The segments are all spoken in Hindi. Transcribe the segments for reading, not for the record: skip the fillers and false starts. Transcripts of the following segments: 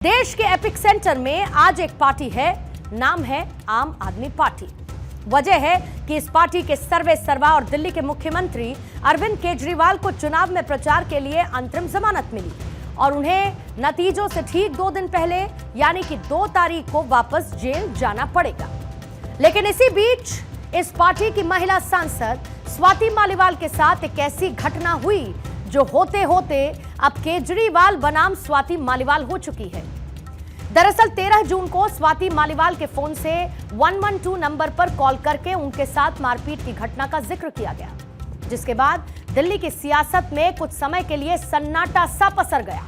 देश के एपिक सेंटर में आज एक पार्टी है, नाम है आम आदमी पार्टी। वजह है कि इस पार्टी के सर्वे सर्वा और दिल्ली के मुख्यमंत्री अरविंद केजरीवाल को चुनाव में प्रचार के लिए अंतरिम जमानत मिली और उन्हें नतीजों से ठीक 2 दिन पहले यानी कि 2 तारीख को वापस जेल जाना पड़ेगा। लेकिन इसी बीच इस पार्टी की महिला सांसद स्वाति मालीवाल के साथ एक ऐसी घटना हुई जो होते होते अब केजरीवाल बनाम स्वाति मालीवाल हो चुकी है। दरअसल 13 जून को स्वाति मालीवाल के फोन से 112 नंबर पर कॉल करके उनके साथ मारपीट की घटना का जिक्र किया गया, जिसके बाद दिल्ली की सियासत में कुछ समय के लिए सन्नाटा सा पसर गया।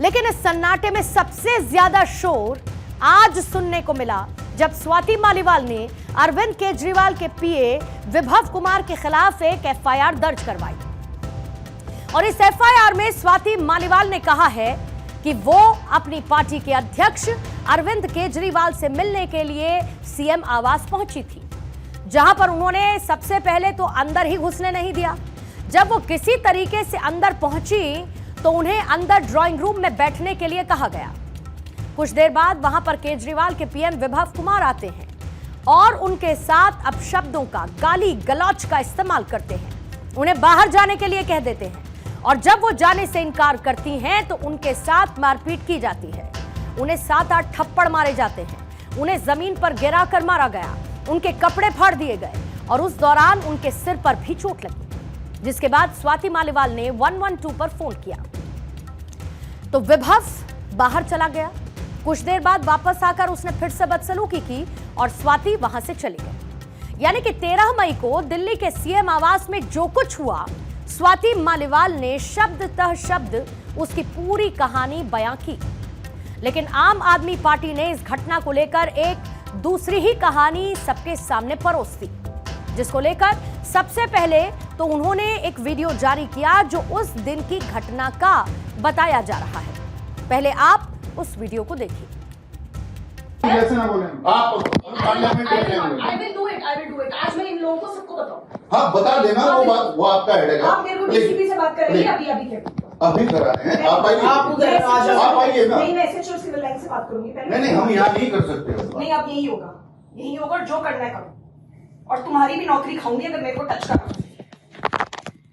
लेकिन इस सन्नाटे में सबसे ज्यादा शोर आज सुनने को मिला जब स्वाति मालीवाल ने अरविंद केजरीवाल के पीए विभव कुमार के खिलाफ एक एफआईआर दर्ज करवाई। और इस एफआईआर में स्वाति मालीवाल ने कहा है कि वो अपनी पार्टी के अध्यक्ष अरविंद केजरीवाल से मिलने के लिए सीएम आवास पहुंची थी, जहां पर उन्होंने सबसे पहले तो अंदर ही घुसने नहीं दिया। जब वो किसी तरीके से अंदर पहुंची तो उन्हें अंदर ड्राइंग रूम में बैठने के लिए कहा गया। कुछ देर बाद वहां पर केजरीवाल के पीएम विभव कुमार आते हैं और उनके साथ अपशब्दों का, गाली गलौज का इस्तेमाल करते हैं, उन्हें बाहर जाने के लिए कह देते हैं और जब वो जाने से इनकार करती हैं तो उनके साथ मारपीट की जाती है। उन्हें 7-8 थप्पड़ मारे जाते हैं, उन्हें जमीन पर गिरा कर मारा गया, उनके कपड़े फाड़ दिए गए और उस दौरान उनके सिर पर भी चोट लगी। जिसके बाद स्वाति मालीवाल ने 112 पर फोन किया तो विभव बाहर चला गया। कुछ देर बाद वापस आकर उसने फिर से बदसलूकी की और स्वाति वहां से चली गई। यानी कि 13 मई को दिल्ली के सीएम आवास में जो कुछ हुआ, स्वाति मालीवाल ने शब्दतः शब्द उसकी पूरी कहानी बयां की। लेकिन आम आदमी पार्टी ने इस घटना को लेकर एक दूसरी ही कहानी सबके सामने परोस दी, जिसको लेकर सबसे पहले तो उन्होंने एक वीडियो जारी किया जो उस दिन की घटना का बताया जा रहा है। पहले आप उस वीडियो को देखिए। ऐसे ना बोलें आप पार्लियामेंट में I will do it। आज मैं इन लोगों को सबको बताऊं। हाँ बता देना, वो आपका हेड है। आप मेरे को डीसीपी से बात करेंगे अभी के अभी करा रहे हैं। आप आइए, आप आइए ना। नहीं, मैं एसएचओ सिविल लाइन से बात करूंगी पहले। नहीं हम यहाँ नहीं कर सकते। नहीं, अब यही होगा जो करना है करो और तुम्हारी भी नौकरी खाऊंगी अगर मेरे को टच करा।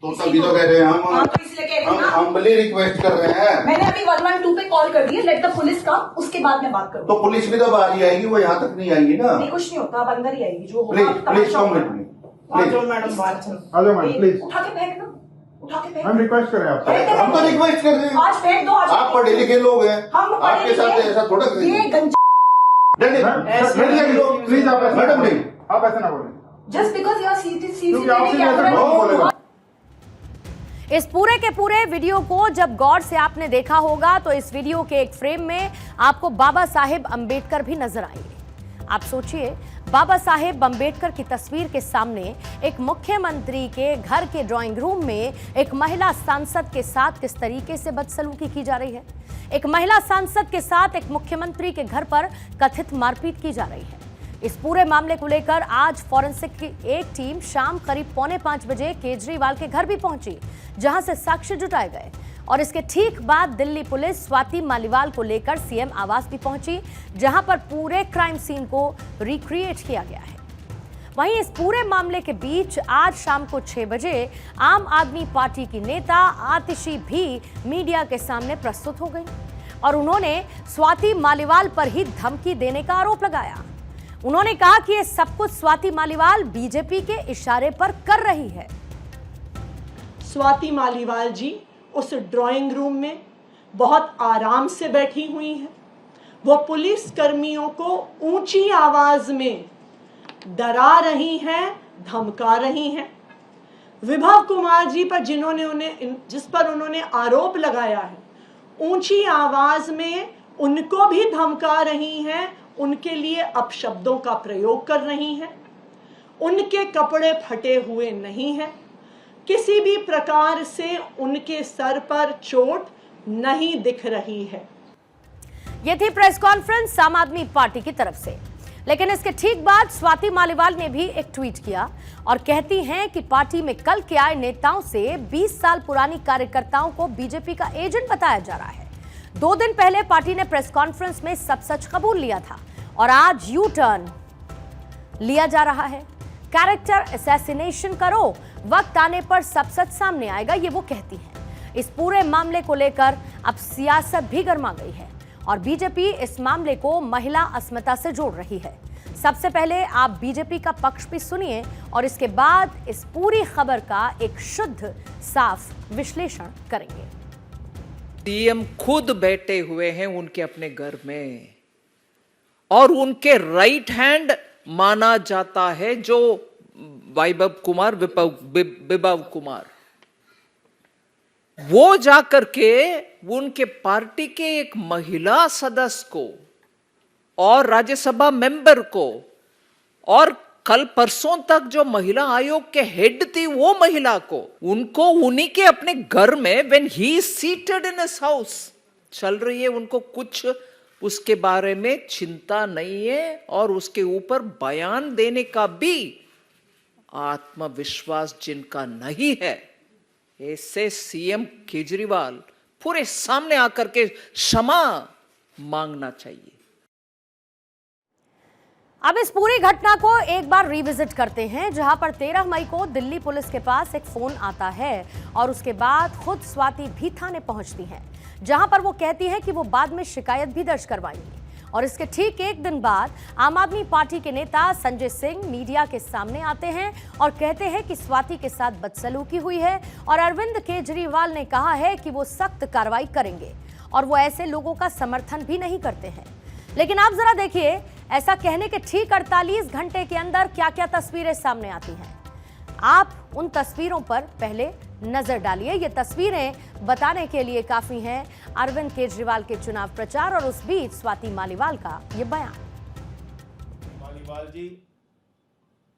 तो तभी तो कह रहे हैं हम तो इसलिए कह रहे हैं ना, हम्बली रिक्वेस्ट कर रहे हैं। मैंने अभी 112 पे कॉल कर दी है, लेट द पुलिस का, उसके बाद मैं बात करूँ। तो पुलिस भी तो बाहर ही आएगी, वो यहाँ तक नहीं आएगी ना। नहीं, कुछ नहीं होता, अब अंदर ही आएगी जो please come with me. Madam बात हेलो मैम प्लीज उठा के फेंक दो, उठा के फेंक। हम रिक्वेस्ट कर रहे हैं आपसे। हम तो रिक्वेस्ट कर रहे हैं, आज फेंक दो। आज आप पढ़े लिखे लोग हैं, आपके साथ ऐसा थोड़ा ये प्लीज आप ऐसे मैडम नहीं, आप ऐसे ना बोलें। जस्ट बिकॉज योर सीसीटीवी क्योंकि आपसे ऐसे कौन बोलेगा। इस पूरे के पूरे वीडियो को जब गौर से आपने देखा होगा तो इस वीडियो के एक फ्रेम में आपको बाबा साहेब अंबेडकर भी नजर आएंगे। आप सोचिए, बाबा साहेब अंबेडकर की तस्वीर के सामने एक मुख्यमंत्री के घर के ड्राइंग रूम में एक महिला सांसद के साथ किस तरीके से बदसलूकी की जा रही है। एक महिला सांसद के साथ एक मुख्यमंत्री के घर पर कथित मारपीट की जा रही है। इस पूरे मामले को लेकर आज फॉरेंसिक की एक टीम शाम करीब 4:45 बजे केजरीवाल के घर भी पहुंची, जहां से साक्ष्य जुटाए गए और इसके ठीक बाद दिल्ली पुलिस स्वाति मालीवाल को लेकर सीएम आवास भी पहुंची, जहां पर पूरे क्राइम सीन को रिक्रिएट किया गया है। वहीं इस पूरे मामले के बीच आज शाम को 6 बजे आम आदमी पार्टी की नेता आतिशी भी मीडिया के सामने प्रस्तुत हो गई और उन्होंने स्वाति मालीवाल पर ही धमकी देने का आरोप लगाया। उन्होंने कहा कि ये सब कुछ स्वाति मालीवाल बीजेपी के इशारे पर कर रही है। स्वाति मालीवाल जी उस ड्राइंग रूम में बहुत आराम से बैठी हुई हैं। वो पुलिस कर्मियों को ऊंची आवाज में डरा रही हैं, धमका रही हैं। विभव कुमार जी पर जिस पर उन्होंने आरोप लगाया है, ऊंची आवाज में उनको भी धमका रही हैं, उनके लिए अपशब्दों का प्रयोग कर रही हैं। उनके कपड़े फटे हुए नहीं हैं, किसी भी प्रकार से उनके सर पर चोट नहीं दिख रही है। यह थी प्रेस कॉन्फ्रेंस आम आदमी पार्टी की तरफ से। लेकिन इसके ठीक बाद स्वाति मालीवाल ने भी एक ट्वीट किया और कहती हैं कि पार्टी में कल के आए नेताओं से 20 साल पुरानी कार्यकर्ताओं को बीजेपी का एजेंट बताया जा रहा है, 2 दिन पहले पार्टी ने प्रेस कॉन्फ्रेंस में सब सच कबूल लिया था और आज यू टर्न लिया जा रहा है। कैरेक्टर असैसिनेशन करो, वक्त आने पर सब सच सामने आएगा, ये वो कहती हैं। इस पूरे मामले को लेकर अब सियासत भी गर्मा गई है और बीजेपी इस मामले को महिला अस्मिता से जोड़ रही है। सबसे पहले आप बीजेपी का पक्ष भी सुनिए और इसके बाद इस पूरी खबर का एक शुद्ध साफ विश्लेषण करेंगे। सीएम खुद बैठे हुए हैं उनके अपने घर में और उनके राइट हैंड माना जाता है जो वैभव कुमार, विभव कुमार, वो जाकर के उनके पार्टी के एक महिला सदस्य को और राज्यसभा मेंबर को और कल परसों तक जो महिला आयोग के हेड थी वो महिला को, उनको उन्हीं के अपने घर में when he seated in his house चल रही है, उनको कुछ उसके बारे में चिंता नहीं है और उसके ऊपर बयान देने का भी आत्मविश्वास जिनका नहीं है, ऐसे सीएम केजरीवाल पूरे सामने आकर के क्षमा मांगना चाहिए। अब इस पूरी घटना को एक बार रिविजिट करते हैं, जहां पर 13 मई को दिल्ली पुलिस के पास एक फोन आता है और उसके बाद खुद स्वाति भी थाने पहुंचती हैं, जहां पर वो कहती है कि वो बाद में शिकायत भी दर्ज करवाएंगी। और इसके ठीक एक दिन बाद आम आदमी पार्टी के नेता संजय सिंह मीडिया के सामने आते हैं और कहते हैं कि स्वाति के साथ बदसलूकी हुई है और अरविंद केजरीवाल ने कहा है कि वो सख्त कार्रवाई करेंगे और वो ऐसे लोगों का समर्थन भी नहीं करते हैं। लेकिन आप जरा देखिए, ऐसा कहने के ठीक 48 घंटे के अंदर क्या क्या तस्वीरें सामने आती हैं। आप उन तस्वीरों पर पहले नजर डालिए। ये तस्वीरें बताने के लिए काफी हैं अरविंद केजरीवाल के चुनाव प्रचार और उस बीच स्वाति मालीवाल का ये बयान। मालीवाल जी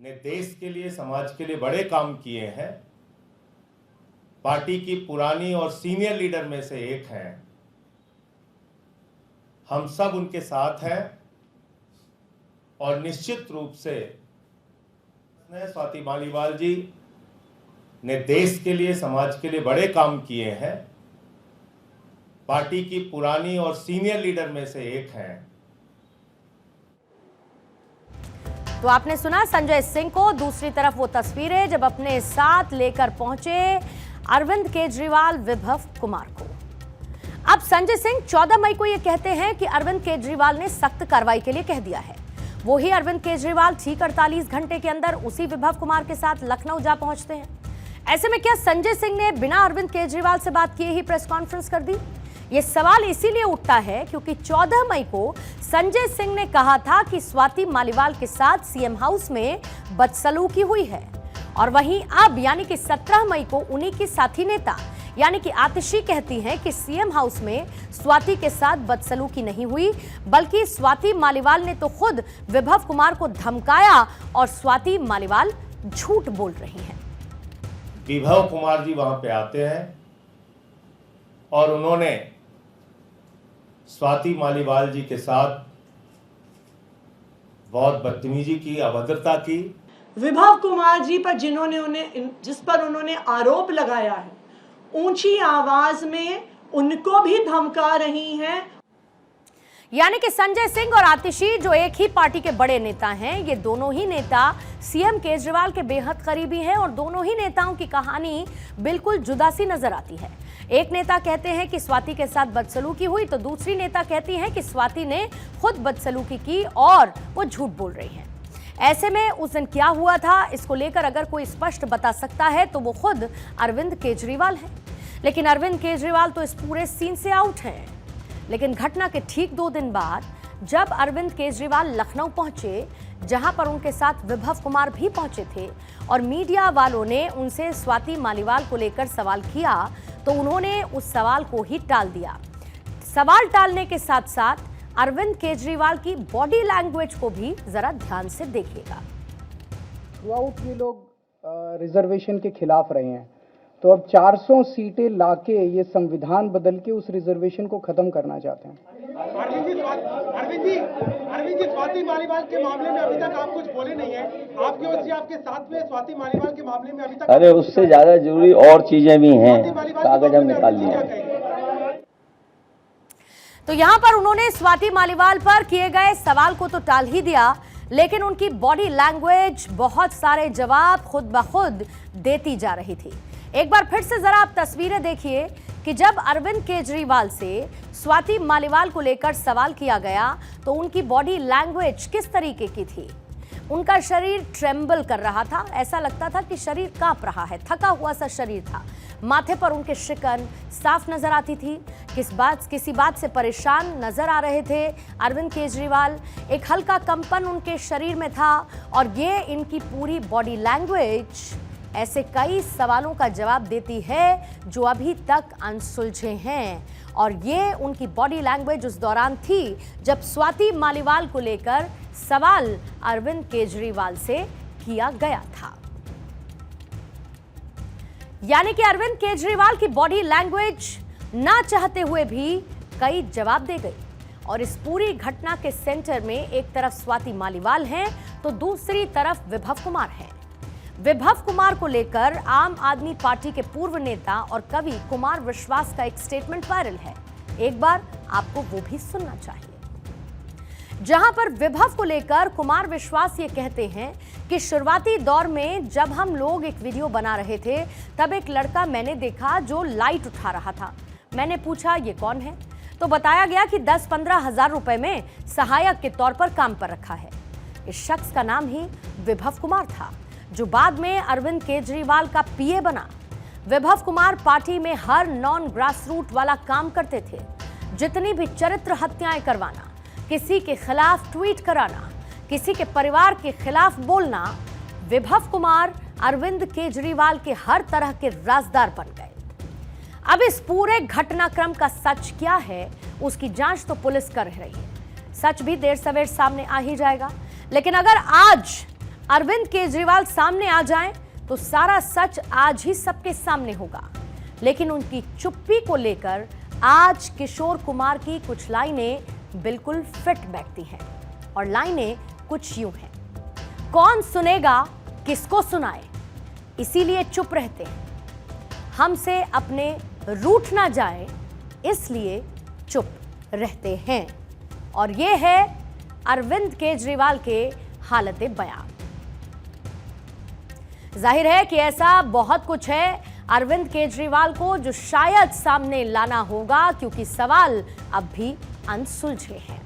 ने देश के लिए, समाज के लिए बड़े काम किए हैं। पार्टी की पुरानी और सीनियर लीडर में से एक हैं। हम सब उनके साथ हैं और निश्चित रूप से स्वाति मालीवाल जी ने देश के लिए, समाज के लिए बड़े काम किए हैं। पार्टी की पुरानी और सीनियर लीडर में से एक हैं। तो आपने सुना संजय सिंह को। दूसरी तरफ वो तस्वीरें जब अपने साथ लेकर पहुंचे अरविंद केजरीवाल विभव कुमार को। अब संजय सिंह 14 मई को ये कहते हैं कि अरविंद केजरीवाल ने सख्त कार्रवाई के लिए कह दिया है। वही अरविंद केजरीवाल ठीक 48 घंटे के अंदर उसी विभव कुमार के साथ लखनऊ जा पहुंचते हैं। ऐसे में क्या संजय सिंह ने बिना अरविंद केजरीवाल से बात किए ही प्रेस कॉन्फ्रेंस कर दी? ये सवाल इसीलिए उठता है क्योंकि 14 मई को संजय सिंह ने कहा था कि स्वाति मालीवाल के साथ सीएम हाउस में बदसलूकी हुई है और वहीं अब यानी कि 17 मई को उन्हीं की साथी नेता यानी कि आतिशी कहती हैं कि सीएम हाउस में स्वाति के साथ बदसलूकी नहीं हुई, बल्कि स्वाति मालीवाल ने तो खुद विभव कुमार को धमकाया और स्वाति मालीवाल झूठ बोल रही हैं। विभव कुमार जी वहां पे आते हैं और उन्होंने स्वाति मालीवाल जी के साथ बहुत बदतमीजी की, अभद्रता की। विभव कुमार जी पर जिस पर उन्होंने आरोप लगाया है, ऊंची आवाज में उनको भी धमका रही हैं। यानी कि संजय सिंह और आतिशी जो एक ही पार्टी के बड़े नेता हैं, ये दोनों ही नेता सीएम केजरीवाल के बेहद करीबी हैं और दोनों ही नेताओं की कहानी बिल्कुल जुदा सी नजर आती है। एक नेता कहते हैं कि स्वाति के साथ बदसलूकी हुई तो दूसरी नेता कहती हैं कि स्वाति ने खुद बदसलूकी की और वो झूठ बोल रही हैं। ऐसे में उस दिन क्या हुआ था, इसको लेकर अगर कोई स्पष्ट बता सकता है तो वो खुद अरविंद केजरीवाल है। लेकिन अरविंद केजरीवाल तो इस पूरे सीन से आउट हैं। लेकिन घटना के ठीक 2 दिन बाद जब अरविंद केजरीवाल लखनऊ पहुंचे, जहां पर उनके साथ विभव कुमार भी पहुंचे थे और मीडिया वालों ने उनसे स्वाति मालीवाल को लेकर सवाल किया, तो उन्होंने उस सवाल को ही टाल दिया। सवाल टालने के साथ साथ अरविंद केजरीवाल की बॉडी लैंग्वेज को भी जरा ध्यान से देखिएगा। थ्रूआउट ये लोग रिजर्वेशन के खिलाफ रहे हैं, तो अब 400 सीटें लाके ये संविधान बदल के उस रिजर्वेशन को खत्म करना चाहते हैं। अरविंद जी स्वाति मालीवाल के मामले में अभी तक आप कुछ बोले नहीं है। आपकी ओर से आपके साथ में स्वाति मालीवाल के मामले में अभी तक, अरे उससे ज्यादा जरूरी और चीजें भी हैं, कागज हम निकाल लिए। तो यहां पर उन्होंने स्वाति मालीवाल पर किए गए सवाल को तो टाल ही दिया, लेकिन उनकी बॉडी लैंग्वेज बहुत सारे जवाब खुद ब खुद देती जा रही थी। एक बार फिर से जरा आप तस्वीरें देखिए कि जब अरविंद केजरीवाल से स्वाति मालीवाल को लेकर सवाल किया गया तो उनकी बॉडी लैंग्वेज किस तरीके की थी। उनका शरीर ट्रेम्बल कर रहा था, ऐसा लगता था कि शरीर कांप रहा है, थका हुआ सा शरीर था। माथे पर उनके शिकन साफ नजर आती थी, किसी बात से परेशान नजर आ रहे थे अरविंद केजरीवाल। एक हल्का कंपन उनके शरीर में था और ये इनकी पूरी बॉडी लैंग्वेज ऐसे कई सवालों का जवाब देती है जो अभी तक अनसुलझे हैं। और ये उनकी बॉडी लैंग्वेज उस दौरान थी जब स्वाति मालीवाल को लेकर सवाल अरविंद केजरीवाल से किया गया था। यानी कि अरविंद केजरीवाल की बॉडी लैंग्वेज ना चाहते हुए भी कई जवाब दे गई। और इस पूरी घटना के सेंटर में एक तरफ स्वाति मालीवाल हैं तो दूसरी तरफ विभव कुमार हैं। विभव कुमार को लेकर आम आदमी पार्टी के पूर्व नेता और कवि कुमार विश्वास का एक स्टेटमेंट वायरल है। एक बार आपको वो भी सुनना चाहिए, जहां पर विभव को लेकर कुमार विश्वास ये कहते हैं कि शुरुआती दौर में जब हम लोग एक वीडियो बना रहे थे तब एक लड़का मैंने देखा जो लाइट उठा रहा था। मैंने पूछा ये कौन है, तो बताया गया कि 10-15 हजार रुपए में सहायक के तौर पर काम पर रखा है। इस शख्स का नाम ही विभव कुमार था जो बाद में अरविंद केजरीवाल का पीए बना। विभव कुमार पार्टी में हर नॉन ग्रास रूट वाला काम करते थे। जितनी भी चरित्र हत्याएं करवाना, किसी के खिलाफ ट्वीट कराना, किसी के परिवार के खिलाफ बोलना, विभव कुमार अरविंद केजरीवाल के हर तरह के राजदार बन गए। अब इस पूरे घटनाक्रम का सच क्या है उसकी जांच तो पुलिस कर रही है। सच भी देर सवेर सामने आ ही जाएगा, लेकिन अगर आज अरविंद केजरीवाल सामने आ जाएं तो सारा सच आज ही सबके सामने होगा। लेकिन उनकी चुप्पी को लेकर आज किशोर कुमार की कुछ लाइनें बिल्कुल फिट बैठती हैं और लाइनें कुछ यूं हैं, कौन सुनेगा किसको सुनाए, इसीलिए चुप रहते हैं, हमसे अपने रूठ ना जाए इसलिए चुप रहते हैं। और ये है अरविंद केजरीवाल के हालत बयान। जाहिर है कि ऐसा बहुत कुछ है अरविंद केजरीवाल को जो शायद सामने लाना होगा, क्योंकि सवाल अब भी अनसुलझे हैं।